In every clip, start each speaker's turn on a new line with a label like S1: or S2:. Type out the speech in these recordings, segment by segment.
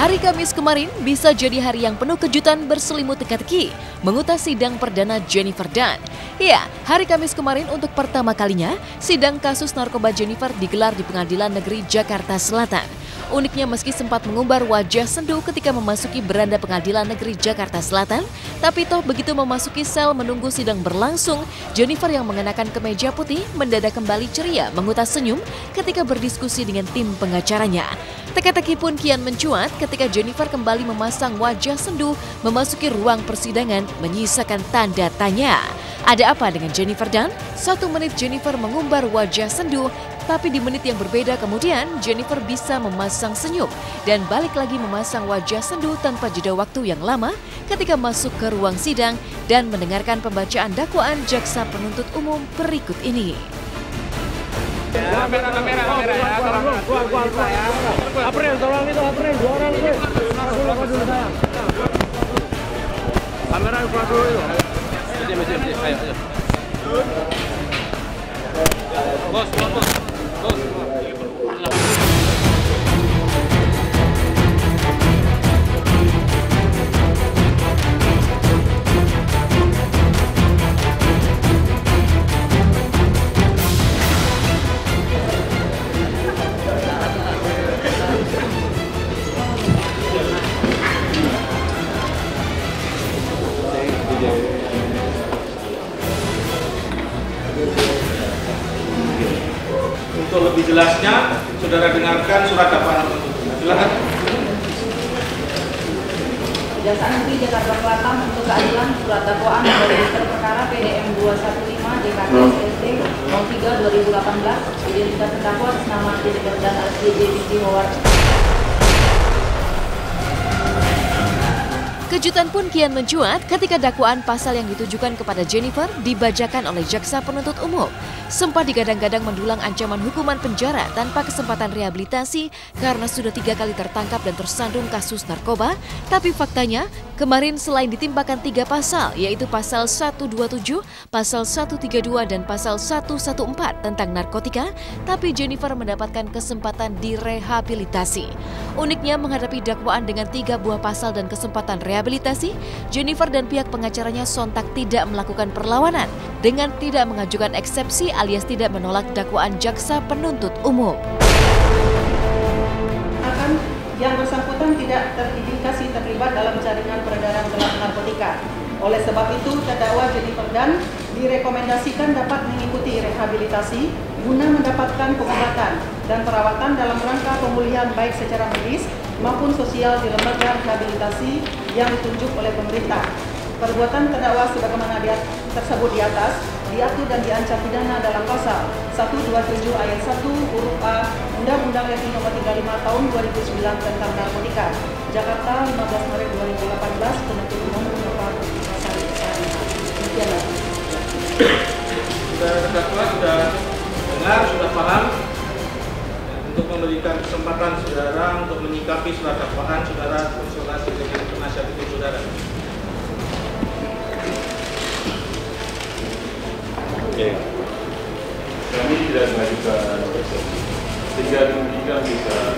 S1: Hari Kamis kemarin bisa jadi hari yang penuh kejutan berselimut teka-teki mengutas sidang perdana Jennifer Dunn. Ya, hari Kamis kemarin untuk pertama kalinya sidang kasus narkoba Jennifer digelar di Pengadilan Negeri Jakarta Selatan. Uniknya meski sempat mengumbar wajah sendu ketika memasuki beranda Pengadilan Negeri Jakarta Selatan, tapi toh begitu memasuki sel menunggu sidang berlangsung, Jennifer yang mengenakan kemeja putih mendadak kembali ceria mengutas senyum ketika berdiskusi dengan tim pengacaranya. Teka-teki pun kian mencuat ketika Jennifer kembali memasang wajah sendu memasuki ruang persidangan menyisakan tanda tanya. Ada apa dengan Jennifer Dunn? 1 menit Jennifer mengumbar wajah sendu, tapi di menit yang berbeda kemudian Jennifer bisa memasang senyum dan balik lagi memasang wajah sendu tanpa jeda waktu yang lama ketika masuk ke ruang sidang dan mendengarkan pembacaan dakwaan jaksa penuntut umum berikut ini.
S2: Kamera ya, April, tolong itu April, 2 orang itu. Dulu saya. Kamera dulu itu. Ayo. Bos.
S3: Untuk lebih jelasnya, saudara dengarkan surat dakwaan. Silakan.
S4: Kejaksaan Negeri Jakarta Selatan untuk keadilan surat dakwaan register perkara PDM 215 JKT SST 03/2018 identitas terdakwa atas nama Jennifer Dunn SJJ binti Howard.
S1: Kejutan pun kian mencuat ketika dakwaan pasal yang ditujukan kepada Jennifer dibacakan oleh jaksa penuntut umum. Sempat digadang-gadang mendulang ancaman hukuman penjara tanpa kesempatan rehabilitasi karena sudah 3 kali tertangkap dan tersandung kasus narkoba. Tapi faktanya, kemarin selain ditimpakan 3 pasal, yaitu pasal 127, pasal 132, dan pasal 114 tentang narkotika, tapi Jennifer mendapatkan kesempatan direhabilitasi. Uniknya menghadapi dakwaan dengan 3 buah pasal dan kesempatan rehabilitasi, Jennifer dan pihak pengacaranya sontak tidak melakukan perlawanan dengan tidak mengajukan eksepsi alias tidak menolak dakwaan jaksa penuntut umum.
S4: Akan yang bersangkutan tidak terindikasi terlibat dalam jaringan peredaran gelap narkotika. Oleh sebab itu, terdakwa Jennifer Dunn direkomendasikan dapat mengikuti rehabilitasi guna mendapatkan pengobatan dan perawatan dalam rangka pemulihan baik secara medis maupun sosial di lembaga rehabilitasi yang ditunjuk oleh pemerintah. Perbuatan terdakwa sebagaimana tersebut di atas diatur dan diancam pidana dalam pasal 127 ayat 1 huruf A Undang-Undang RI Nomor 35 Tahun 2009 tentang narkotika. Jakarta 15 Maret 2018 penuntut umum menolak pasal ini. Demikianlah.
S3: Sudah terdakwa sudah dengar, sudah paham. Untuk memberikan kesempatan saudara untuk menyikapi surat dakwaan saudara konsultasi dengan penasihat hukum saudara.
S5: Oke. Kami tidak mengajukan eksepsi sehingga demikian bisa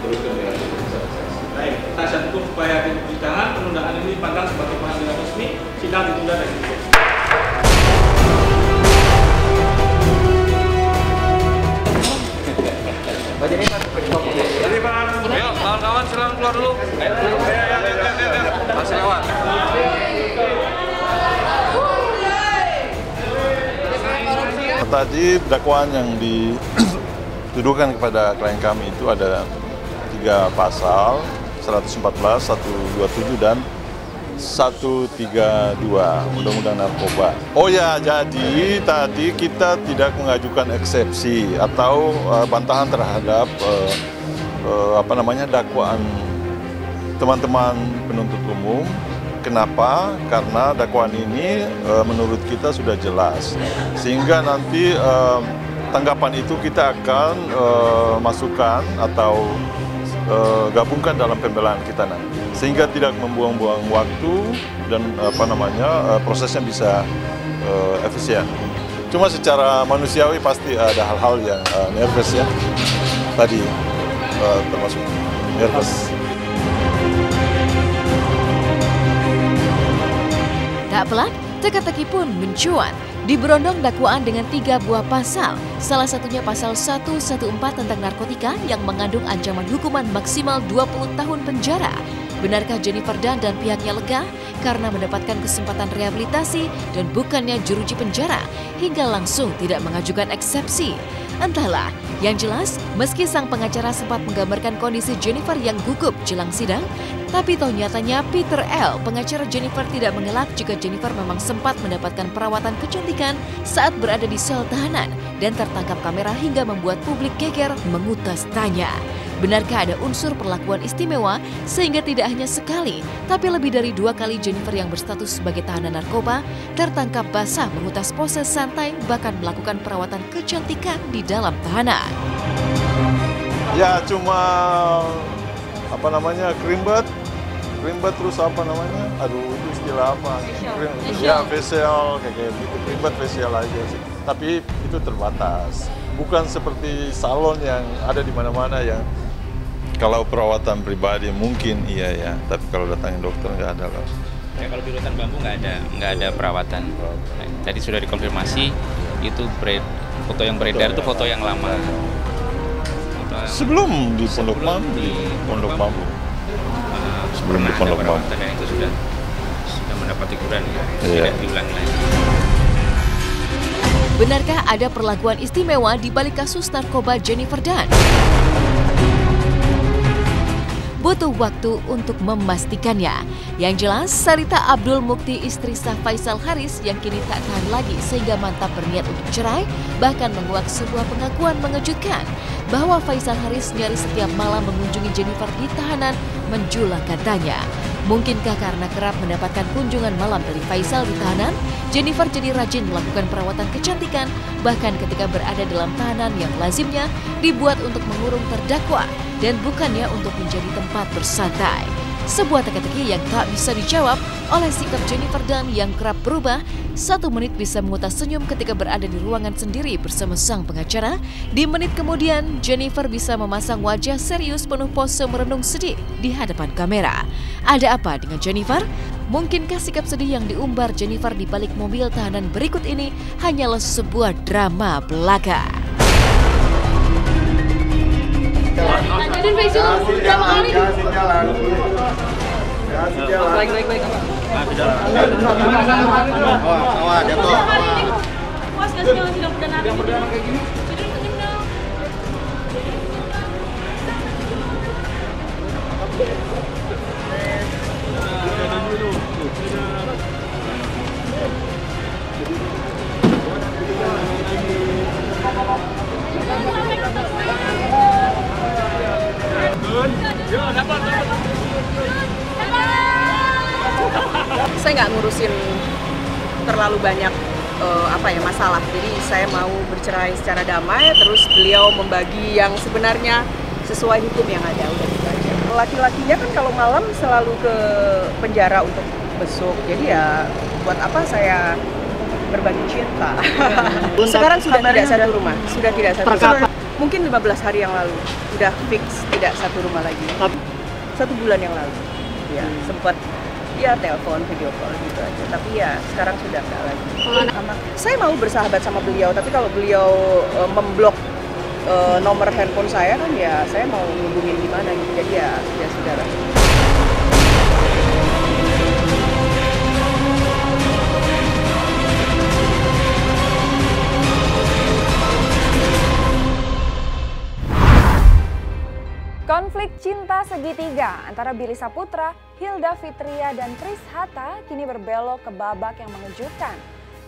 S5: teruskan dengan saksi.
S3: Baik, penasihat hukum supaya di persidangan penundaan ini dipandang sebagai panggilan resmi, sidang ditunda dan ditutup.
S2: Jadi Pak, ayo kawan-kawan silakan keluar dulu. Ayo. Masih lewat.
S5: Tadi dakwaan yang dituduhkan kepada klien kami itu ada 3 pasal, 114, 127, dan 132 Undang-Undang Narkoba. Oh ya, jadi tadi kita tidak mengajukan eksepsi atau bantahan terhadap dakwaan teman-teman penuntut umum. Kenapa? Karena dakwaan ini menurut kita sudah jelas, sehingga nanti tanggapan itu kita akan masukkan atau gabungkan dalam pembelaan kita nanti, sehingga tidak membuang-buang waktu dan prosesnya bisa efisien. Cuma secara manusiawi pasti ada hal-hal yang nervous ya, tadi termasuk nervous.
S1: Tak pelak, teka-teki pun mencuat. Diberondong dakwaan dengan 3 buah pasal, salah satunya pasal 114 tentang narkotika yang mengandung ancaman hukuman maksimal 20 tahun penjara. Benarkah Jennifer Dunn dan pihaknya lega karena mendapatkan kesempatan rehabilitasi dan bukannya jeruji penjara hingga langsung tidak mengajukan eksepsi? Entahlah, yang jelas meski sang pengacara sempat menggambarkan kondisi Jennifer yang gugup jelang sidang, tapi toh nyatanya Peter L., pengacara Jennifer, tidak mengelak jika Jennifer memang sempat mendapatkan perawatan kecantikan saat berada di sel tahanan dan tertangkap kamera hingga membuat publik geger mengutas tanya. Benarkah ada unsur perlakuan istimewa sehingga tidak hanya sekali, tapi lebih dari 2 kali Jennifer yang berstatus sebagai tahanan narkoba tertangkap basah mengutas pose santai bahkan melakukan perawatan kecantikan di dalam tahanan?
S5: Ya cuma krimbat terus aduh itu istilah apa? Ya facial kayak gitu, krimbat facial aja sih. Tapi itu terbatas, bukan seperti salon yang ada di mana-mana yang kalau perawatan pribadi mungkin iya ya, tapi kalau datangin dokter nggak ada loh.
S6: Ya, kalau di Rutan Bambu nggak ada perawatan. Tadi sudah dikonfirmasi itu foto yang beredar itu foto yang lama.
S5: Sebelum di Pondok Bambu. Sebelum di Pondok Bambu.
S6: Dan itu sudah mendapat teguran ya. Tidak diulangi lagi.
S1: Benarkah ada perlakuan istimewa di balik kasus narkoba Jennifer Dunn? Butuh waktu untuk memastikannya. Yang jelas, Sarita Abdul Mukti, istri sah Faisal Haris yang kini tak tahan lagi sehingga mantap berniat untuk cerai, bahkan menguak sebuah pengakuan mengejutkan bahwa Faisal Haris nyaris setiap malam mengunjungi Jennifer di tahanan menjulang katanya. Mungkinkah karena kerap mendapatkan kunjungan malam dari Faisal di tahanan, Jennifer jadi rajin melakukan perawatan kecantikan, bahkan ketika berada dalam tahanan yang lazimnya dibuat untuk mengurung terdakwa dan bukannya untuk menjadi tempat bersantai. Sebuah teka-teki yang tak bisa dijawab oleh sikap Jennifer Dunn yang kerap berubah. 1 menit bisa mengutas senyum ketika berada di ruangan sendiri bersama sang pengacara. Di menit kemudian, Jennifer bisa memasang wajah serius penuh pose merenung sedih di hadapan kamera. Ada apa dengan Jennifer? Mungkinkah sikap sedih yang diumbar Jennifer di balik mobil tahanan berikut ini hanyalah sebuah drama belaka?
S7: Lanjutin Faisal berapa kali?
S8: Kasih jalan.
S7: Baik.
S8: Awas, jatuh.
S7: Puas gak sih kalau sidang perdana?
S3: Yang perdana kayak gini?
S4: Saya nggak ngurusin terlalu banyak masalah. Jadi saya mau bercerai secara damai, terus beliau membagi yang sebenarnya sesuai hukum yang ada, udah gitu aja. Laki-lakinya kan kalau malam selalu ke penjara untuk besuk, jadi ya buat apa saya berbagi cinta. Sekarang sudah tidak satu rumah, mungkin 15 hari yang lalu sudah fix tidak satu rumah lagi. 1 bulan yang lalu, ya sempat telepon, video call gitu aja. Tapi ya sekarang sudah enggak lagi. Saya mau bersahabat sama beliau, tapi kalau beliau memblok nomor handphone saya kan ya saya mau hubungin gimana gitu. Jadi ya sudah saudara.
S9: Konflik cinta segitiga antara Billy Saputra, Hilda Fitria, dan Chris Hatta kini berbelok ke babak yang mengejutkan.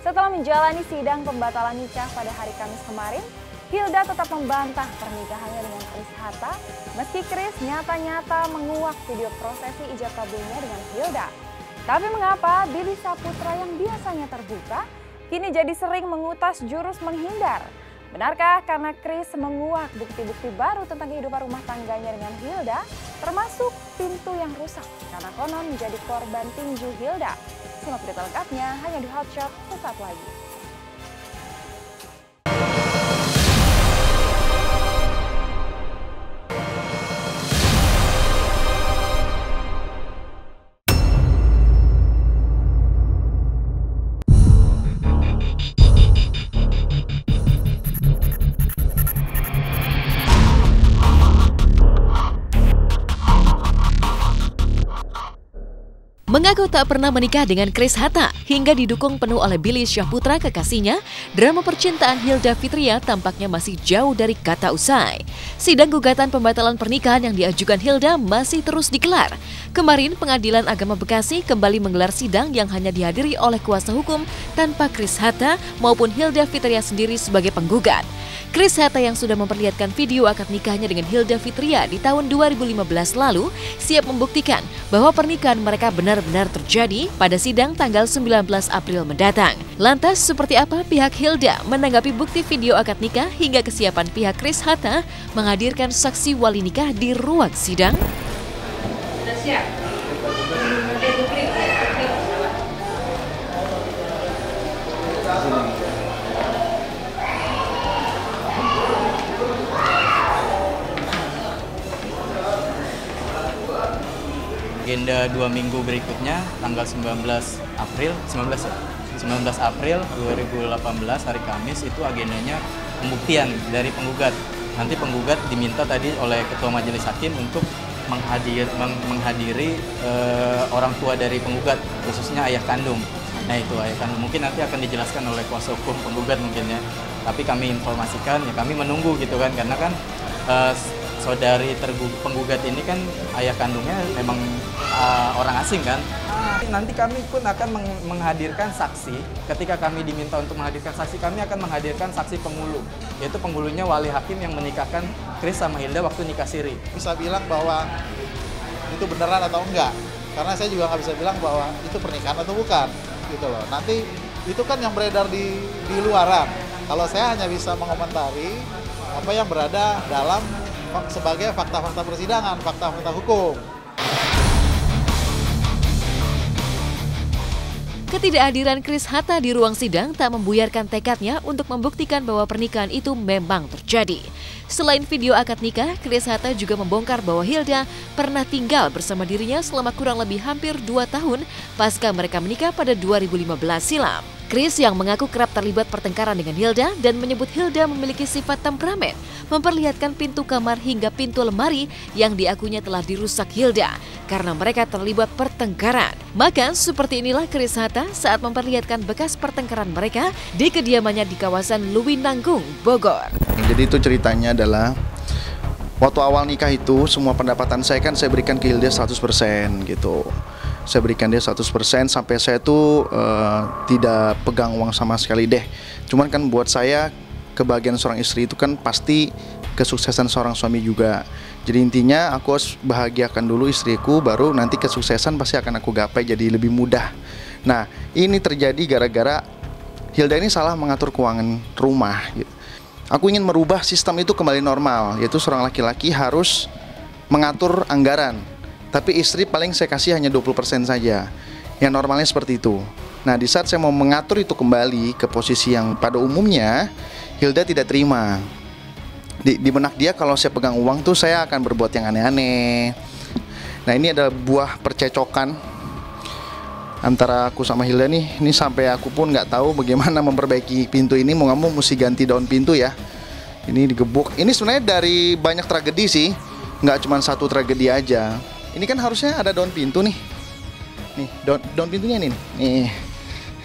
S9: Setelah menjalani sidang pembatalan nikah pada hari Kamis kemarin, Hilda tetap membantah pernikahannya dengan Chris Hatta, meski Chris nyata-nyata menguak video prosesi ijab kabulnya dengan Hilda. Tapi mengapa Billy Saputra yang biasanya terbuka, kini jadi sering mengutas jurus menghindar? Benarkah karena Chris menguak bukti-bukti baru tentang kehidupan rumah tangganya dengan Hilda, termasuk pintu yang rusak karena konon menjadi korban tinju Hilda? Simak berita lengkapnya hanya di Hot Shot sesaat lagi.
S1: Mengaku tak pernah menikah dengan Chris Hatta hingga didukung penuh oleh Billy Syahputra kekasihnya, drama percintaan Hilda Fitria tampaknya masih jauh dari kata usai. Sidang gugatan pembatalan pernikahan yang diajukan Hilda masih terus digelar. Kemarin Pengadilan Agama Bekasi kembali menggelar sidang yang hanya dihadiri oleh kuasa hukum tanpa Chris Hatta maupun Hilda Fitria sendiri sebagai penggugat. Chris Hatta yang sudah memperlihatkan video akad nikahnya dengan Hilda Fitria di tahun 2015 lalu siap membuktikan bahwa pernikahan mereka benar-benar terjadi pada sidang tanggal 19 April mendatang. Lantas seperti apa pihak Hilda menanggapi bukti video akad nikah hingga kesiapan pihak Chris Hatta menghadirkan saksi wali nikah di ruang sidang?
S7: Sudah siap?
S10: Agenda 2 minggu berikutnya tanggal 19 April 2018 hari Kamis itu agendanya pembuktian dari penggugat. Nanti penggugat diminta tadi oleh Ketua Majelis Hakim untuk menghadiri orang tua dari penggugat, khususnya ayah kandung. Nah itu ayah kandung mungkin nanti akan dijelaskan oleh kuasa hukum penggugat mungkin ya. Tapi kami informasikan ya kami menunggu gitu kan karena kan saudari penggugat ini kan ayah kandungnya memang orang asing kan. Nanti kami pun akan menghadirkan saksi. Ketika kami diminta untuk menghadirkan saksi, kami akan menghadirkan saksi penghulu. Yaitu penghulunya wali hakim yang menikahkan Chris sama Hilda waktu nikah siri.
S11: Bisa bilang bahwa itu beneran atau enggak. Karena saya juga nggak bisa bilang bahwa itu pernikahan atau bukan. Gitu loh. Nanti itu kan yang beredar di luaran. Kalau saya hanya bisa mengomentari apa yang berada dalam sebagai fakta-fakta persidangan, fakta-fakta hukum.
S1: Ketidakhadiran Chris Hatta di ruang sidang tak membuyarkan tekadnya untuk membuktikan bahwa pernikahan itu memang terjadi. Selain video akad nikah, Chris Hatta juga membongkar bahwa Hilda pernah tinggal bersama dirinya selama kurang lebih hampir 2 tahun pasca mereka menikah pada 2015 silam. Chris yang mengaku kerap terlibat pertengkaran dengan Hilda dan menyebut Hilda memiliki sifat temperamen, memperlihatkan pintu kamar hingga pintu lemari yang diakunya telah dirusak Hilda karena mereka terlibat pertengkaran. Maka seperti inilah Chris Hatta saat memperlihatkan bekas pertengkaran mereka di kediamannya di kawasan Luwinanggung, Bogor.
S8: Jadi itu ceritanya adalah waktu awal nikah itu semua pendapatan saya kan saya berikan ke Hilda 100% gitu. Saya berikan dia 100% sampai saya tuh tidak pegang uang sama sekali deh. Cuman kan buat saya kebahagiaan seorang istri itu kan pasti kesuksesan seorang suami juga. Jadi intinya aku harus bahagiakan dulu istriku, baru nanti kesuksesan pasti akan aku gapai jadi lebih mudah. Nah ini terjadi gara-gara Hilda ini salah mengatur keuangan rumah. Aku ingin merubah sistem itu kembali normal, yaitu seorang laki-laki harus mengatur anggaran. Tapi istri paling saya kasih hanya 20% saja. Yang normalnya seperti itu. Nah di saat saya mau mengatur itu kembali ke posisi yang pada umumnya, Hilda tidak terima. Di benak dia kalau saya pegang uang tuh saya akan berbuat yang aneh-aneh. Nah ini adalah buah percecokan antara aku sama Hilda nih. Ini sampai aku pun nggak tahu bagaimana memperbaiki pintu ini. Mau nggak mau mesti ganti daun pintu ya. Ini digebuk. Ini sebenarnya dari banyak tragedi sih. Nggak cuma satu tragedi aja. Ini kan harusnya ada daun pintu nih. Nih, daun pintunya nih. Nih.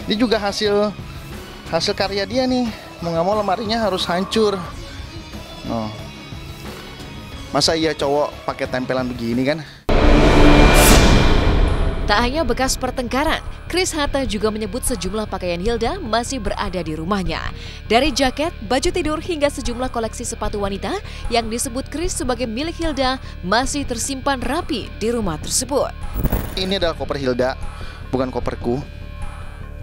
S8: Ini juga hasil karya dia nih. Mau nggak mau lemarinya harus hancur. Oh. Masa iya cowok pakai tempelan begini kan?
S1: Tak hanya bekas pertengkaran, Chris Hatta juga menyebut sejumlah pakaian Hilda masih berada di rumahnya. Dari jaket, baju tidur hingga sejumlah koleksi sepatu wanita yang disebut Chris sebagai milik Hilda masih tersimpan rapi di rumah tersebut.
S8: Ini adalah koper Hilda, bukan koperku.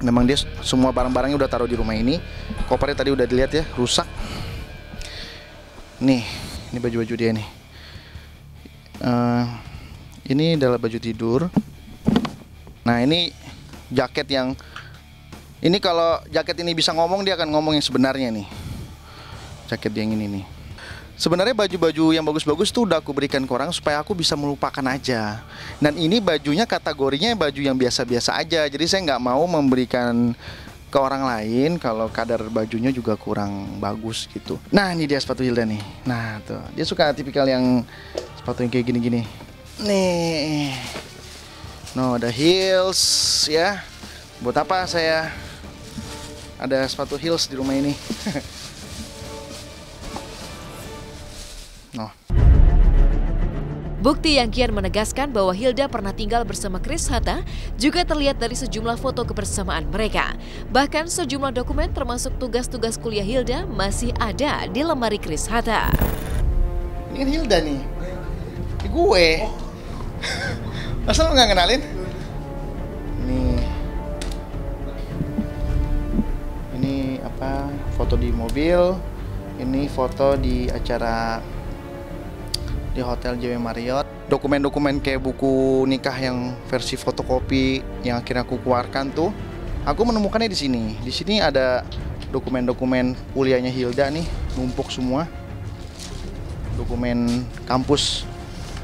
S8: Memang dia semua barang-barangnya udah taruh di rumah ini. Kopernya tadi udah dilihat ya, rusak. Nih, ini baju-baju dia nih. Ini adalah baju tidur. Nah ini jaket yang ini kalau jaket ini bisa ngomong dia akan ngomong yang sebenarnya nih. Jaket yang ini nih. Sebenarnya baju-baju yang bagus-bagus tuh udah aku berikan ke orang supaya aku bisa melupakan aja. Dan ini bajunya kategorinya baju yang biasa-biasa aja. Jadi saya nggak mau memberikan ke orang lain kalau kadar bajunya juga kurang bagus gitu. Nah ini dia sepatu Hilda nih. Nah tuh dia suka tipikal yang sepatu yang kayak gini-gini. Nih. No, ada heels ya. Buat apa saya ada sepatu heels di rumah ini? No.
S1: Bukti yang kian menegaskan bahwa Hilda pernah tinggal bersama Chris Hatta juga terlihat dari sejumlah foto kebersamaan mereka. Bahkan sejumlah dokumen termasuk tugas-tugas kuliah Hilda masih ada di lemari Chris Hatta.
S8: Ini kan Hilda nih. Ini gue. Masa lo nggak kenalin? Ini apa? Foto di mobil. Ini foto di acara di Hotel JW Marriott. Dokumen-dokumen kayak buku nikah yang versi fotokopi yang akhirnya aku keluarkan tuh, aku menemukannya di sini. Di sini ada dokumen-dokumen kuliahnya Hilda nih, numpuk semua. Dokumen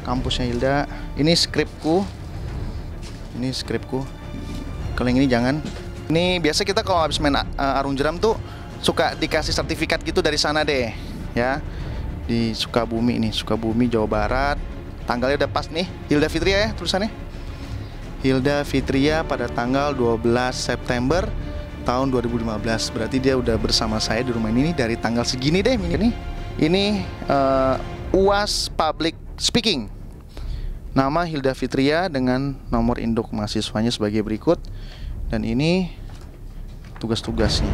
S8: kampusnya Hilda. Ini skripku. Kalau yang ini jangan. Ini biasa kita kalau habis main arung jeram tuh suka dikasih sertifikat gitu dari sana deh, ya. Di Sukabumi nih, Sukabumi, Jawa Barat. Tanggalnya udah pas nih, Hilda Fitria ya tulisannya. Hilda Fitria pada tanggal 12 September tahun 2015. Berarti dia udah bersama saya di rumah ini dari tanggal segini deh. Ini UAS Public Speaking. Nama Hilda Fitria dengan nomor induk mahasiswanya sebagai berikut. Dan ini tugas-tugasnya.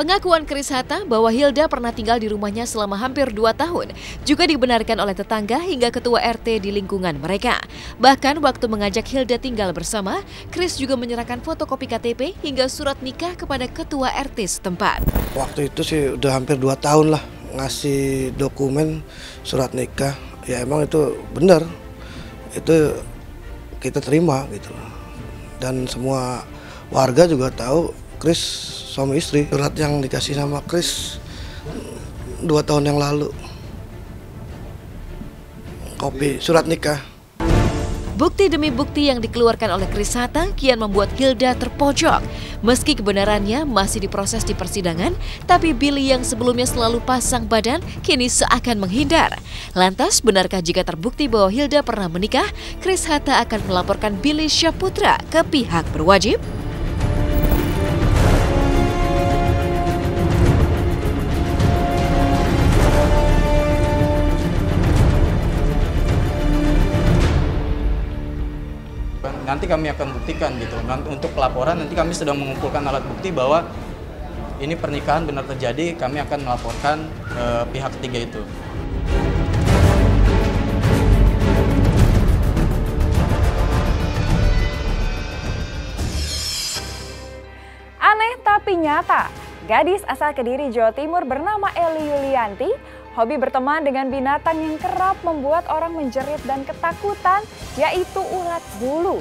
S1: Pengakuan Chris Hatta bahwa Hilda pernah tinggal di rumahnya selama hampir 2 tahun juga dibenarkan oleh tetangga hingga ketua RT di lingkungan mereka. Bahkan waktu mengajak Hilda tinggal bersama, Chris juga menyerahkan fotokopi KTP hingga surat nikah kepada ketua RT setempat.
S12: Waktu itu sih udah hampir 2 tahun lah ngasih dokumen surat nikah. Ya emang itu benar, itu kita terima gitu loh. Dan semua warga juga tahu Chris suami istri. Surat yang dikasih sama Chris 2 tahun yang lalu. Kopi surat nikah.
S1: Bukti demi bukti yang dikeluarkan oleh Chris Hatta kian membuat Hilda terpojok. Meski kebenarannya masih diproses di persidangan, tapi Billy yang sebelumnya selalu pasang badan kini seakan menghindar. Lantas, benarkah jika terbukti bahwa Hilda pernah menikah, Chris Hatta akan melaporkan Billy Syahputra ke pihak berwajib?
S10: Nanti kami akan buktikan gitu. Untuk pelaporan nanti kami sedang mengumpulkan alat bukti bahwa ini pernikahan benar terjadi. Kami akan melaporkan pihak ketiga itu.
S9: Aneh tapi nyata, gadis asal Kediri, Jawa Timur bernama Eli Yulianti hobi berteman dengan binatang yang kerap membuat orang menjerit dan ketakutan, yaitu ulat bulu.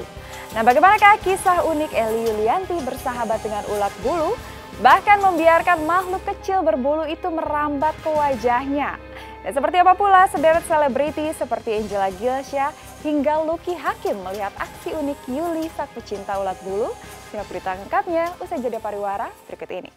S9: Nah, bagaimanakah kisah unik Eli Yulianti bersahabat dengan ulat bulu, bahkan membiarkan makhluk kecil berbulu itu merambat ke wajahnya? Dan seperti apa pula sederet selebriti seperti Angela Gilsya hingga Lucky Hakim melihat aksi unik Yuli sang pecinta ulat bulu? Simak berita lengkapnya usai jeda pariwara berikut ini.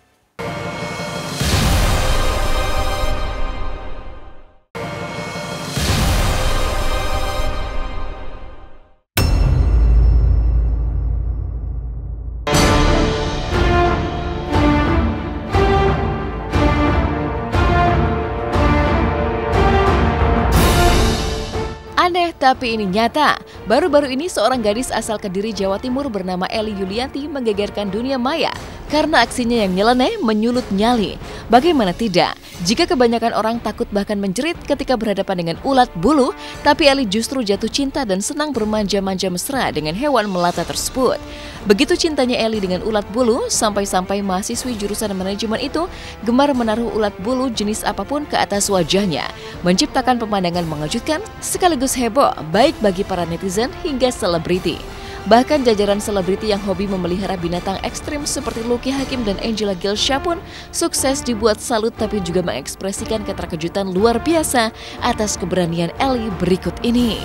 S1: Aneh tapi ini nyata. Baru-baru ini seorang gadis asal Kediri, Jawa Timur bernama Eli Yulianti menggegerkan dunia maya karena aksinya yang nyeleneh menyulut nyali. Bagaimana tidak? Jika kebanyakan orang takut bahkan menjerit ketika berhadapan dengan ulat bulu, tapi Eli justru jatuh cinta dan senang bermanja-manja mesra dengan hewan melata tersebut. Begitu cintanya Eli dengan ulat bulu, sampai-sampai mahasiswi jurusan manajemen itu gemar menaruh ulat bulu jenis apapun ke atas wajahnya, menciptakan pemandangan mengejutkan sekaligus heboh baik bagi para netizen hingga selebriti. Bahkan jajaran selebriti yang hobi memelihara binatang ekstrim seperti Lucky Hakim dan Angela Gilsya pun sukses dibuat salut tapi juga mengekspresikan keterkejutan luar biasa atas keberanian Eli berikut ini.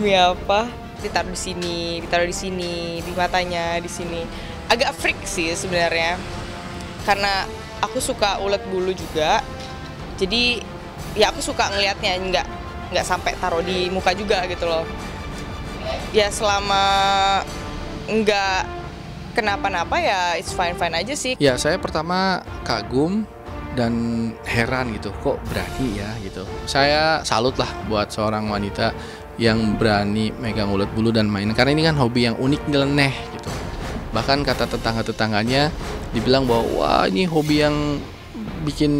S13: demi apa? Ditaruh di sini, di matanya, di sini. Agak freak sih sebenarnya. Karena aku suka ulet bulu juga. Jadi ya aku suka ngelihatnya, nggak sampai taruh di muka juga gitu loh. Ya selama nggak kenapa-napa ya it's fine-fine aja sih.
S14: Ya saya pertama kagum dan heran gitu, kok berani ya gitu. Saya salut lah buat seorang wanita yang berani megang ulet bulu dan main, karena ini kan hobi yang unik, nyeleneh gitu. Bahkan kata tetangga-tetangganya dibilang bahwa wah ini hobi yang bikin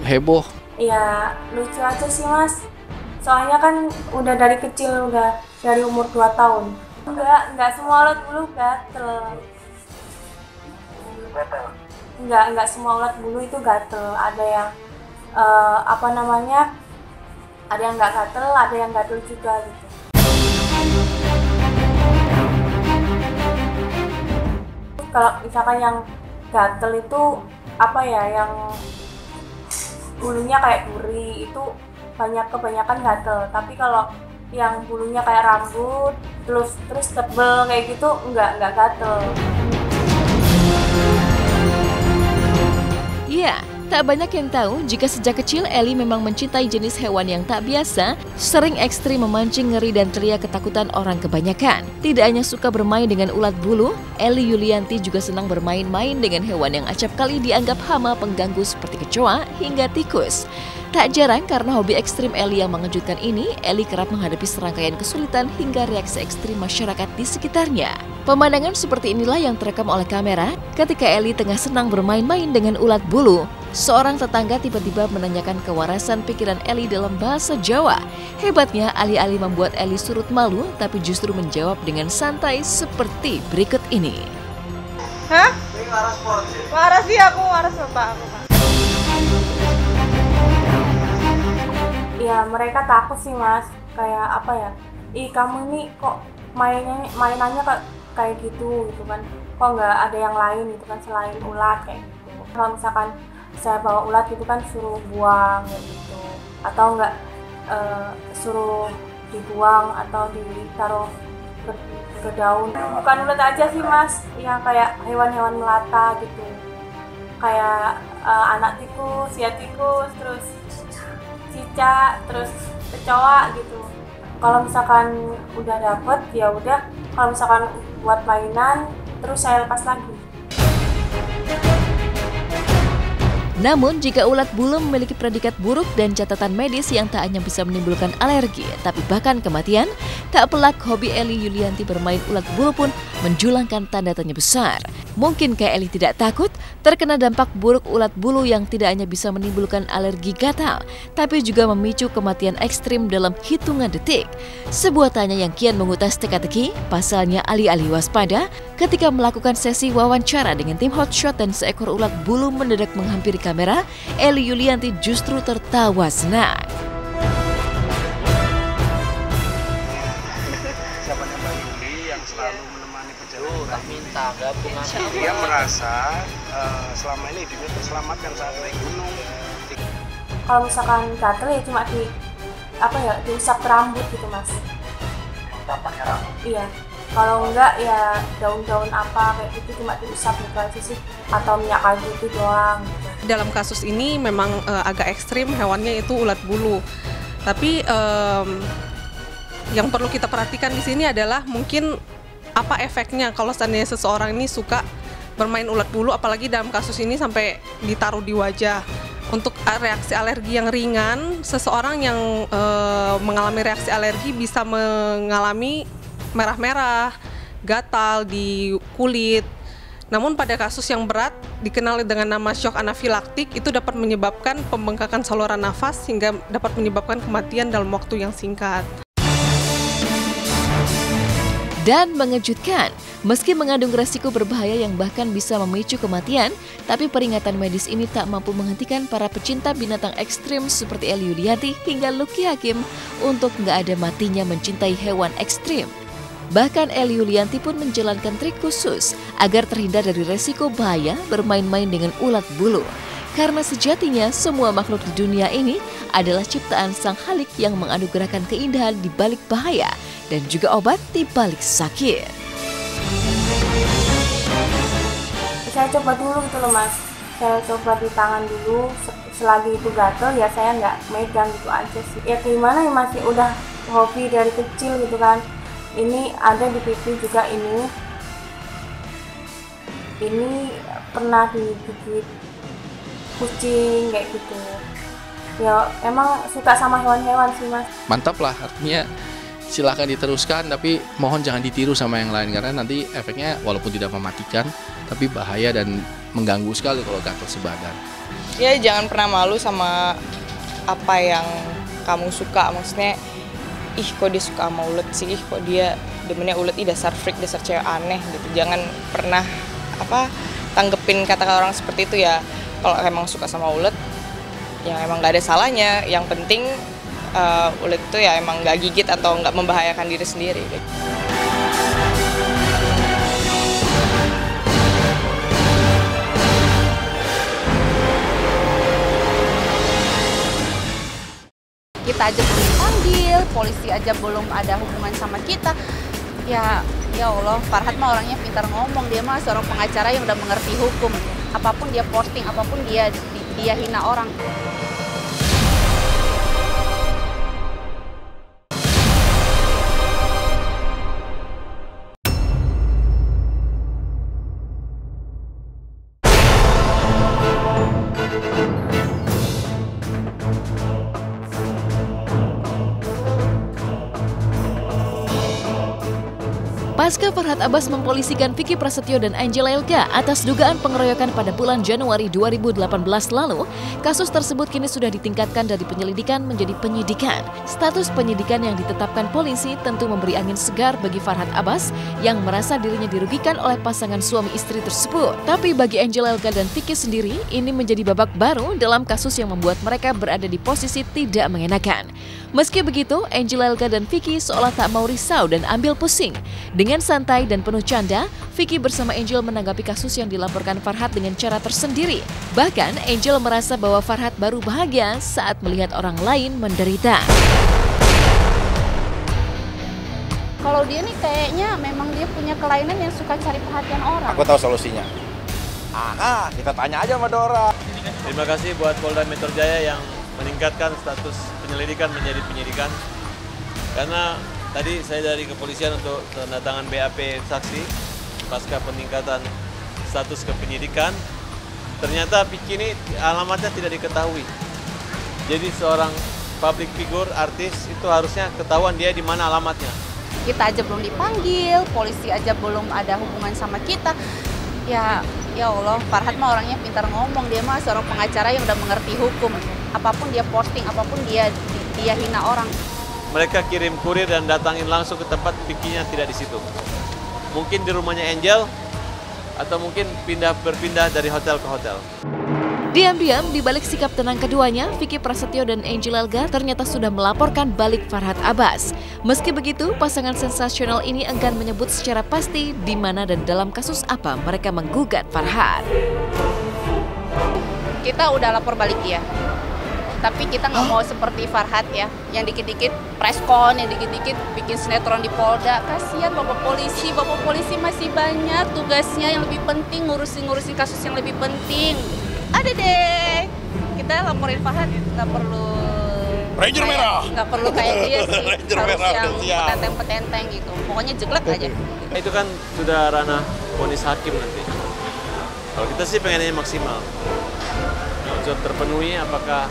S14: heboh.
S15: Ya lucu aja sih mas, soalnya kan udah dari kecil, udah dari umur 2 tahun. Enggak semua ulet bulu gatel. Enggak semua ulet bulu itu gatel. Ada yang ada yang nggak gatel, ada yang gatel juga gitu. Kalau misalkan yang gatel itu yang bulunya kayak duri itu kebanyakan gatel. Tapi kalau yang bulunya kayak rambut terus tebel kayak gitu nggak gatel.
S1: Iya, tak banyak yang tahu jika sejak kecil Eli memang mencintai jenis hewan yang tak biasa, sering ekstrim memancing ngeri dan teriak ketakutan orang kebanyakan. Tidak hanya suka bermain dengan ulat bulu, Eli Yulianti juga senang bermain-main dengan hewan yang acap kali dianggap hama pengganggu seperti kecoa hingga tikus. Tak jarang karena hobi ekstrim Eli yang mengejutkan ini, Eli kerap menghadapi serangkaian kesulitan hingga reaksi ekstrim masyarakat di sekitarnya. Pemandangan seperti inilah yang terekam oleh kamera ketika Eli tengah senang bermain-main dengan ulat bulu. Seorang tetangga tiba-tiba menanyakan kewarasan pikiran Eli dalam bahasa Jawa. Hebatnya, alih-alih membuat Eli surut malu, tapi justru menjawab dengan santai seperti berikut ini.
S16: Hah? Waras sih aku, waras bapak aku.
S15: Ya mereka takut sih mas, kayak ih kamu ini kok mainannya kayak gitu kan, kok nggak ada yang lain gitu kan selain ulat kayak gitu. Kalau misalkan saya bawa ulat gitu kan suruh buang gitu, atau nggak suruh dibuang atau ditaruh ke daun. Bukan ulat aja sih mas, yang kayak hewan-hewan melata gitu, kayak anak tikus, ya tikus, terus cicak, terus kecoa gitu. Kalau misalkan udah dapet ya udah, kalau misalkan buat mainan terus saya lepas lagi.
S1: Namun, jika ulat bulu memiliki predikat buruk dan catatan medis yang tak hanya bisa menimbulkan alergi, tapi bahkan kematian, tak pelak hobi Eli Yulianti bermain ulat bulu pun menjulangkan tanda tanya besar. Mungkinkah Eli tidak takut terkena dampak buruk ulat bulu yang tidak hanya bisa menimbulkan alergi gatal, tapi juga memicu kematian ekstrim dalam hitungan detik? Sebuah tanya yang kian mengutas teka-teki, pasalnya alih-alih waspada, ketika melakukan sesi wawancara dengan tim Hotshot dan seekor ulat bulu mendadak menghampiri kamera, Eli Yulianti justru tertawa senang.
S17: Zamannya Mbak Yuli yang selalu menemani perjalanan minta gabung. Dia merasa selama ini hidupnya terselamatkan saat naik gunung.
S15: Kalau misalkan gatel ya cuma diusap rambut gitu mas.
S17: Pakai rambut?
S15: Iya. Kalau enggak ya daun-daun apa kayak gitu cuma diusap gitu aja sih, atau minyak kayu itu doang gitu.
S16: Dalam kasus ini memang agak ekstrim hewannya itu ulat bulu. Tapi yang perlu kita perhatikan di sini adalah mungkin apa efeknya kalau seandainya seseorang ini suka bermain ulat bulu, apalagi dalam kasus ini sampai ditaruh di wajah. Untuk reaksi alergi yang ringan, seseorang yang mengalami reaksi alergi bisa mengalami merah-merah, gatal di kulit. Namun pada kasus yang berat, dikenal dengan nama shock anafilaktik, itu dapat menyebabkan pembengkakan saluran nafas hingga dapat menyebabkan kematian dalam waktu yang singkat.
S1: Dan mengejutkan, meski mengandung resiko berbahaya yang bahkan bisa memicu kematian, tapi peringatan medis ini tak mampu menghentikan para pecinta binatang ekstrim seperti Eli Yulianti hingga Lucky Hakim untuk nggak ada matinya mencintai hewan ekstrim. Bahkan Eli Yulianti pun menjalankan trik khusus agar terhindar dari resiko bahaya bermain-main dengan ulat bulu. Karena sejatinya semua makhluk di dunia ini adalah ciptaan Sang Khalik yang menganugerahkan keindahan di balik bahaya dan juga obat di balik sakit.
S15: Saya coba dulu gitu loh Mas. Saya coba di tangan dulu, selagi itu gatel ya saya nggak megang gitu aja sih. Ya gimana ya masih udah hobi dari kecil gitu kan. Ini ada di pipi juga ini pernah digigit kucing kayak gitu. Ya emang suka sama hewan-hewan sih Mas.
S14: Mantap lah, artinya silahkan diteruskan, tapi mohon jangan ditiru sama yang lain karena nanti efeknya walaupun tidak mematikan tapi bahaya dan mengganggu sekali kalau gatal sebadan.
S13: Ya jangan pernah malu sama apa yang kamu suka, maksudnya ih kok dia suka sama ulet sih, ih kok dia demennya ulet, ih dasar freak, dasar cewek aneh gitu. Jangan pernah tanggepin kata-kata orang seperti itu ya. Kalau emang suka sama ulet ya emang gak ada salahnya, yang penting ulet itu ya emang gak gigit atau gak membahayakan diri sendiri.
S18: Kita aja belum dipanggil, polisi aja belum ada hubungan sama kita. Ya Allah, Farhad mah orangnya pintar ngomong, dia mah seorang pengacara yang udah mengerti hukum. Apapun dia posting, apapun dia hina orang.
S1: Pasca Farhad Abbas mempolisikan Vicky Prasetyo dan Angela Elga atas dugaan pengeroyokan pada bulan Januari 2018 lalu, kasus tersebut kini sudah ditingkatkan dari penyelidikan menjadi penyidikan. Status penyidikan yang ditetapkan polisi tentu memberi angin segar bagi Farhad Abbas yang merasa dirinya dirugikan oleh pasangan suami istri tersebut. Tapi bagi Angela Elga dan Vicky sendiri, ini menjadi babak baru dalam kasus yang membuat mereka berada di posisi tidak mengenakan. Meski begitu, Angela Elga dan Vicky seolah tak mau risau dan ambil pusing. Dengan santai dan penuh canda, Vicky bersama Angel menanggapi kasus yang dilaporkan Farhad dengan cara tersendiri. Bahkan, Angel merasa bahwa Farhad baru bahagia saat melihat orang lain menderita.
S18: Kalau dia nih kayaknya memang dia punya kelainan yang suka cari perhatian orang.
S19: Aku tahu solusinya. Aha, kita tanya aja sama Dora.
S3: Terima kasih buat Polda Metro Jaya yang meningkatkan status penyelidikan menjadi penyidikan. Karena tadi saya dari kepolisian untuk tanda tangan BAP saksi pasca peningkatan status ke penyidikan. Ternyata Vicky ini alamatnya tidak diketahui. Jadi seorang public figure, artis itu harusnya ketahuan dia di mana alamatnya.
S18: Kita aja belum dipanggil, polisi aja belum ada hubungan sama kita. Ya Allah, Farhad mah orangnya pintar ngomong, dia mah seorang pengacara yang udah mengerti hukum. Apapun dia posting, apapun dia hina orang.
S3: Mereka kirim kurir dan datangin langsung ke tempat Vicky-nya tidak di situ. Mungkin di rumahnya Angel, atau mungkin berpindah dari hotel ke hotel.
S1: Diam-diam di balik sikap tenang keduanya, Vicky Prasetyo dan Angel Elga ternyata sudah melaporkan balik Farhad Abbas. Meski begitu, pasangan sensasional ini enggan menyebut secara pasti di mana dan dalam kasus apa mereka menggugat Farhad.
S18: Kita udah lapor balik dia. Tapi kita nggak mau seperti Farhad ya, yang dikit-dikit preskon, yang dikit-dikit bikin sinetron di Polda. Kasihan bapak polisi masih banyak tugasnya yang lebih penting, ngurusin kasus yang lebih penting. Ada deh, kita laporin Farhad, nggak perlu
S19: Ranger merah,
S18: nggak perlu kayak dia sih, harus yang petenteng-petenteng gitu. Pokoknya jeglek aja.
S3: Itu kan sudah ranah vonis hakim nanti. Kalau kita sih pengennya maksimal. Unsur terpenuhi apakah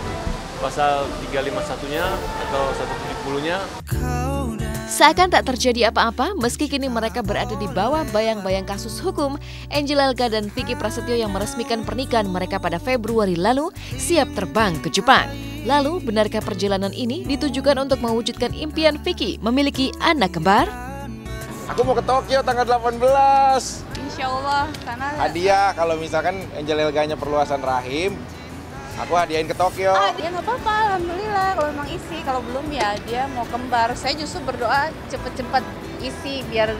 S3: pasal 351-nya atau 170-nya.
S1: Seakan tak terjadi apa-apa, meski kini mereka berada di bawah bayang-bayang kasus hukum, Angel Elga dan Vicky Prasetyo yang meresmikan pernikahan mereka pada Februari lalu siap terbang ke Jepang. Lalu, benarkah perjalanan ini ditujukan untuk mewujudkan impian Vicky memiliki anak kembar?
S19: Aku mau ke Tokyo tanggal 18.
S18: Insya Allah, karena
S19: hadiah kalau misalkan Angel Elganya perluasan rahim, aku hadiahin ke Tokyo.
S18: Ya nggak apa-apa, alhamdulillah. Kalau memang isi, kalau belum ya dia mau kembar. Saya justru berdoa cepet-cepet isi biar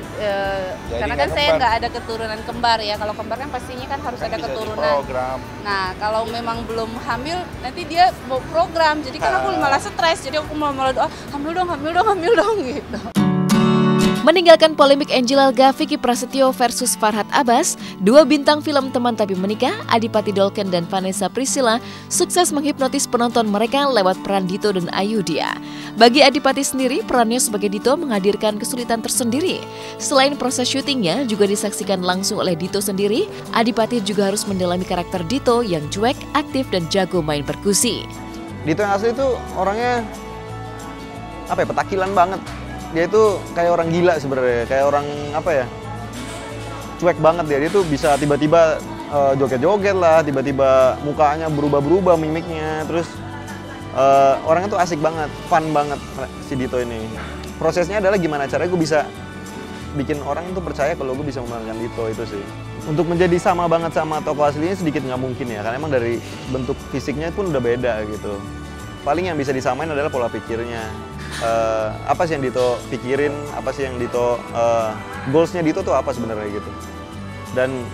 S18: karena kan saya nggak ada keturunan kembar ya. Kalau kembar kan pastinya kan harus ada keturunan. Nah kalau memang belum hamil nanti dia mau program, jadi kan aku malah stres. Jadi aku malah doa hamil dong gitu.
S1: Meninggalkan polemik Angel Elga, Vicky Prasetyo versus Farhad Abbas, dua bintang film Teman Tapi Menikah, Adipati Dolken dan Vanessa Priscilla, sukses menghipnotis penonton mereka lewat peran Dito dan Ayudhya. Bagi Adipati sendiri, perannya sebagai Dito menghadirkan kesulitan tersendiri. Selain proses syutingnya juga disaksikan langsung oleh Dito sendiri, Adipati juga harus mendalami karakter Dito yang cuek, aktif, dan jago main perkusi.
S20: Dito yang asli itu orangnya petakilan banget. Dia itu kayak orang gila sebenarnya, kayak orang cuek banget dia. Dia tuh bisa tiba-tiba joget-joget lah, tiba-tiba mukanya berubah-berubah mimiknya. Terus orangnya tuh asik banget, fun banget si Dito ini. Prosesnya adalah gimana caranya gue bisa bikin orang tuh percaya kalau gue bisa memerankan Dito itu sih. Untuk menjadi sama banget sama tokoh aslinya sedikit nggak mungkin ya, karena emang dari bentuk fisiknya pun udah beda gitu. Paling yang bisa disamain adalah pola pikirnya. Apa sih yang Dito pikirin, apa sih yang Dito goalsnya Dito tuh apa sebenarnya gitu, dan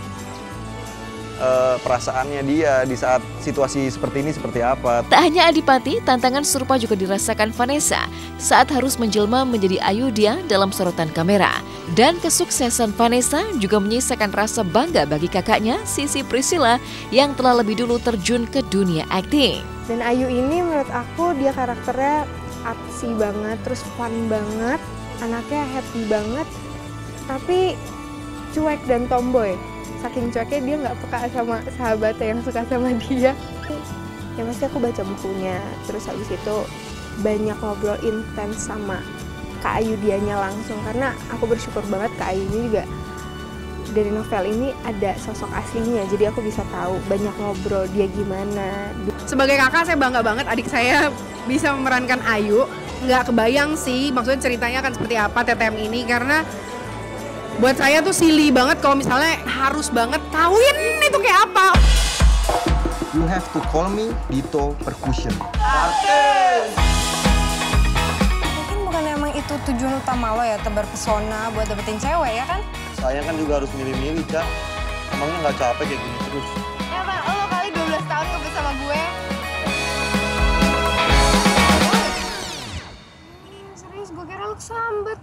S20: perasaannya dia di saat situasi seperti ini seperti apa.
S1: Tak hanya Adipati, tantangan serupa juga dirasakan Vanessa saat harus menjelma menjadi Ayudhya dalam sorotan kamera. Dan kesuksesan Vanessa juga menyisakan rasa bangga bagi kakaknya Sissy Priscilla yang telah lebih dulu terjun ke dunia akting.
S21: Dan Ayu ini menurut aku dia karakternya artsy banget, terus fun banget, anaknya happy banget, tapi cuek dan tomboy. Saking cueknya dia nggak peka sama sahabatnya yang suka sama dia. Ya pasti aku baca bukunya, terus habis itu banyak ngobrol intens sama Kak Ayudhyanya langsung, karena aku bersyukur banget Kak Ayu ini juga dari novel ini ada sosok aslinya, jadi aku bisa tahu banyak ngobrol dia gimana.
S22: Sebagai kakak saya bangga banget adik saya bisa memerankan Ayu. Nggak kebayang sih maksudnya ceritanya akan seperti apa TTM ini, karena buat saya tuh silly banget kalau misalnya harus banget kawin itu kayak apa.
S23: You have to call me Dito Percussion.
S21: Mungkin bukan emang itu tujuan utama lo ya, tebar pesona buat dapetin cewek ya kan?
S5: Saya kan juga harus milih-milih, Cak. Emangnya nggak capek kayak gini terus?
S21: Ya Pak, lo kali 12 tahun ngebet sama gue. Serius, gue kira lo kesambet.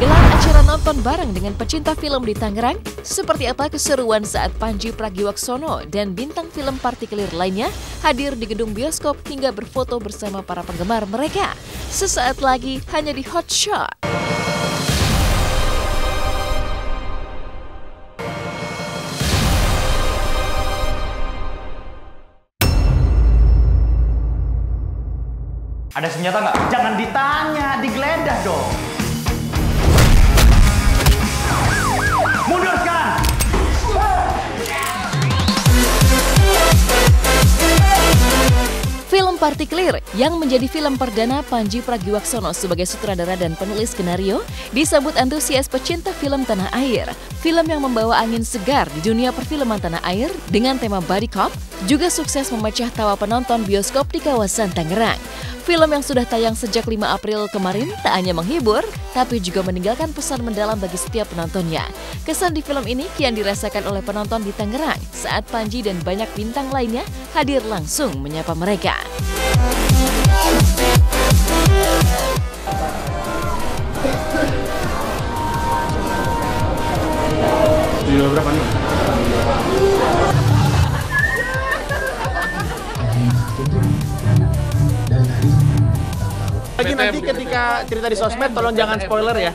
S1: Gelar acara nonton bareng dengan pecinta film di Tangerang, seperti apa keseruan saat Pandji Pragiwaksono dan bintang film Partikelir lainnya hadir di gedung bioskop hingga berfoto bersama para penggemar mereka. Sesaat lagi hanya di Hot Shot.
S24: Ada senjata nggak? Jangan ditanya, digeledah dong. Mundur sekarang!
S1: Film Partikelir yang menjadi film perdana Pandji Pragiwaksono sebagai sutradara dan penulis skenario disambut antusias pecinta film tanah air. Film yang membawa angin segar di dunia perfilman tanah air dengan tema Buddy Cop juga sukses memecah tawa penonton bioskop di kawasan Tangerang. Film yang sudah tayang sejak 5 April kemarin tak hanya menghibur, tapi juga meninggalkan pesan mendalam bagi setiap penontonnya. Kesan di film ini kian dirasakan oleh penonton di Tangerang saat Pandji dan banyak bintang lainnya hadir langsung menyapa mereka.
S24: Studio berapa nih? Lagi nanti ketika cerita di sosmed tolong jangan spoiler ya.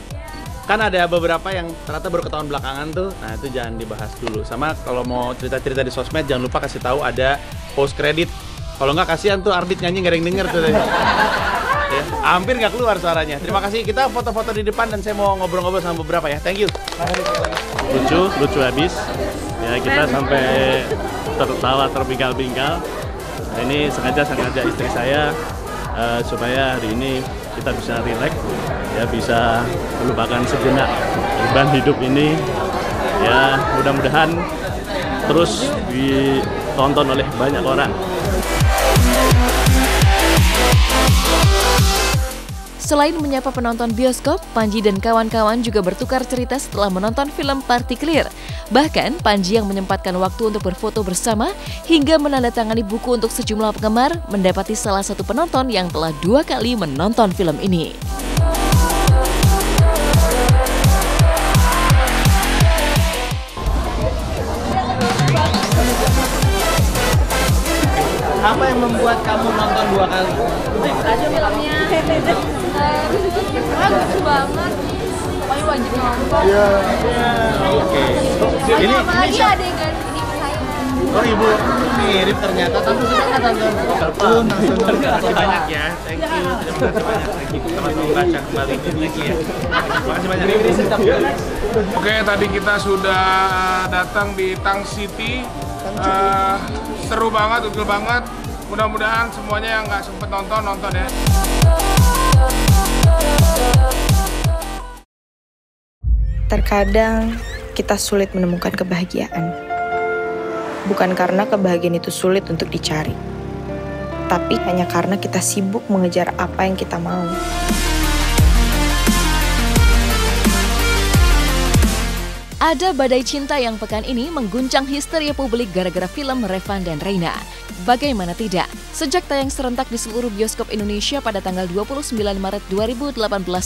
S24: Kan ada beberapa yang ternyata baru ketahuan belakangan tuh. Nah, itu jangan dibahas dulu. Sama kalau mau cerita-cerita di sosmed jangan lupa kasih tahu ada post credit. Kalau nggak kasihan tuh Ardit nyanyi nggak ada yang denger tuh. Ya, hampir nggak keluar suaranya. Terima kasih. Kita foto-foto di depan dan saya mau ngobrol-ngobrol sama beberapa ya. Thank you.
S25: Lucu habis. Ya, kita sampai tertawa terbingkal-bingkal. Nah, ini sengaja istri saya supaya hari ini kita bisa rileks, ya bisa melupakan sejenak beban hidup ini. Ya, mudah-mudahan terus ditonton oleh banyak orang.
S1: Selain menyapa penonton bioskop, Panji dan kawan-kawan juga bertukar cerita setelah menonton film Partikelir. Bahkan, Panji yang menyempatkan waktu untuk berfoto bersama hingga menandatangani buku untuk sejumlah penggemar mendapati salah satu penonton yang telah 2 kali menonton film ini.
S24: Apa yang membuat kamu nonton 2 kali?
S2: Aja filmnya bagus banget, pokoknya wajib nonton.
S24: Oke.
S2: Ini apalagi adegan ini saya.
S24: Oh, ibu mirip ternyata. Tante suka nggak tonton? Terima kasih banyak ya. Thank you. Terima kasih banyak lagi. Selamat membaca kembali lagi ya. Terima kasih banyak.
S4: Oke, tadi kita sudah datang di Tang City. Seru banget, betul banget. Mudah-mudahan semuanya yang nggak sempet nonton ya.
S6: Terkadang kita sulit menemukan kebahagiaan. Bukan karena kebahagiaan itu sulit untuk dicari, tapi hanya karena kita sibuk mengejar apa yang kita mau.
S1: Ada badai cinta yang pekan ini mengguncang histeria publik gara-gara film Revan dan Reina. Bagaimana tidak? Sejak tayang serentak di seluruh bioskop Indonesia pada tanggal 29 Maret 2018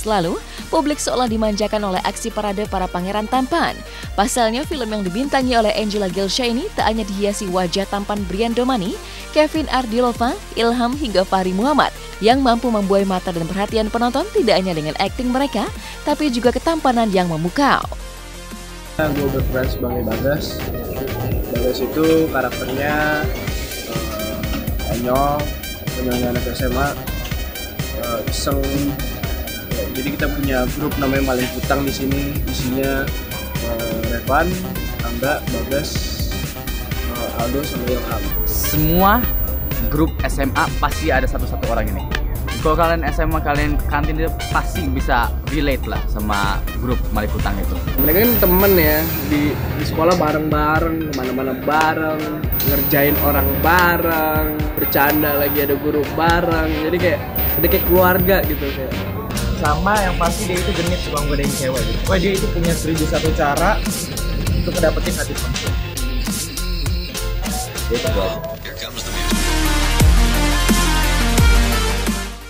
S1: lalu, publik seolah dimanjakan oleh aksi parade para pangeran tampan. Pasalnya, film yang dibintangi oleh Angela Gelsha ini tak hanya dihiasi wajah tampan Brian Domani, Kevin Ardilova, Ilham hingga Fahri Muhammad, yang mampu membuai mata dan perhatian penonton tidak hanya dengan akting mereka, tapi juga ketampanan yang memukau.
S7: Gue berperan sebagai Bagas. Bagas itu karakternya konyol, konyolnya anak SMA, iseng. Jadi kita punya grup namanya Maling Putang di sini. Isinya Revan, Angga, Bagas, Aldo, sama Ilham.
S11: Semua grup SMA pasti ada satu orang ini. Kalau kalian SMA, kalian kantin itu pasti bisa relate lah sama grup Maling Putang itu.
S7: Mereka kan temen ya, di sekolah bareng-bareng, kemana-mana bareng, ngerjain orang bareng, bercanda lagi ada guru bareng, jadi kayak keluarga gitu kayak.
S24: Sama yang pasti dia itu genit suka godain cewek gitu. Wah, dia itu punya 1001 cara untuk dapetin hati perempuan.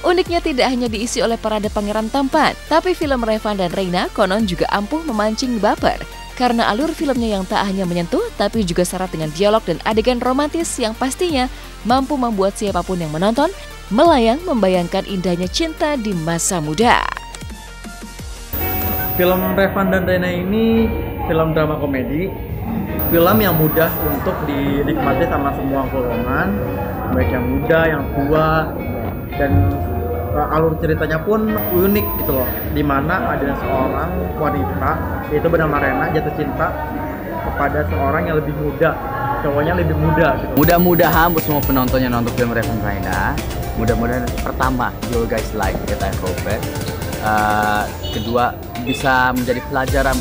S1: Uniknya tidak hanya diisi oleh parade pangeran tampan, tapi film Revan dan Reina konon juga ampuh memancing baper. Karena alur filmnya yang tak hanya menyentuh, tapi juga syarat dengan dialog dan adegan romantis yang pastinya mampu membuat siapapun yang menonton melayang membayangkan indahnya cinta di masa muda.
S24: Film Revan dan Reina ini film drama komedi, film yang mudah untuk dinikmati sama semua golongan, baik yang muda, yang tua, dan alur ceritanya pun unik gitu loh, dimana ada seorang wanita yaitu bernama Rena jatuh cinta kepada seorang yang lebih muda, cowoknya lebih muda gitu.
S11: Mudah-mudahan buat semua penonton yang nonton film Revan Reina, mudah-mudahan pertama you guys like it, I hope it. Kedua bisa menjadi pelajaran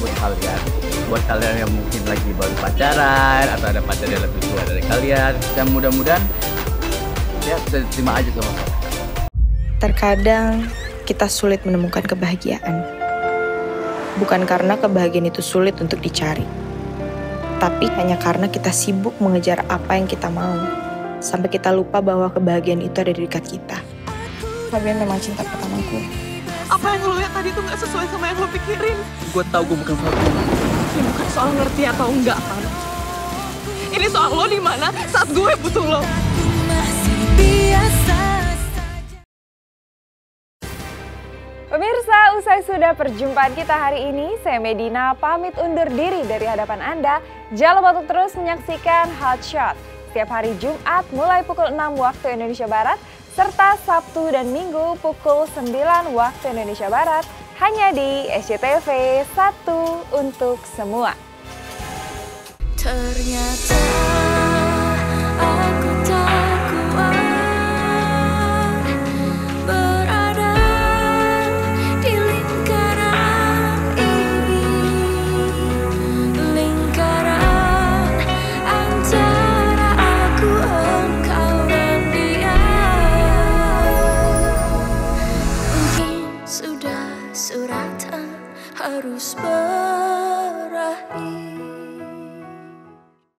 S11: buat kalian yang mungkin lagi baru pacaran atau ada pacar yang lebih tua dari kalian, dan mudah-mudahan ya bisa diterima aja sama kalian.
S6: Terkadang kita sulit menemukan kebahagiaan. Bukan karena kebahagiaan itu sulit untuk dicari, tapi hanya karena kita sibuk mengejar apa yang kita mau, sampai kita lupa bahwa kebahagiaan itu ada di dekat kita. Fabian memang cinta pertamaku.
S16: Apa yang lo lihat tadi tuh gak sesuai sama yang lo pikirin.
S24: Gue tahu gue bukan Fabian.
S16: Ini bukan soal ngerti atau enggak, kan? Ini soal lo di mana saat gue butuh lo.
S9: Pemirsa, usai sudah perjumpaan kita hari ini, saya Medina pamit undur diri dari hadapan Anda. Jangan lupa untuk terus menyaksikan Hot Shot setiap hari Jumat mulai pukul 6 waktu Indonesia Barat, serta Sabtu dan Minggu pukul 9 waktu Indonesia Barat, hanya di SCTV 1 untuk semua.
S26: Ternyata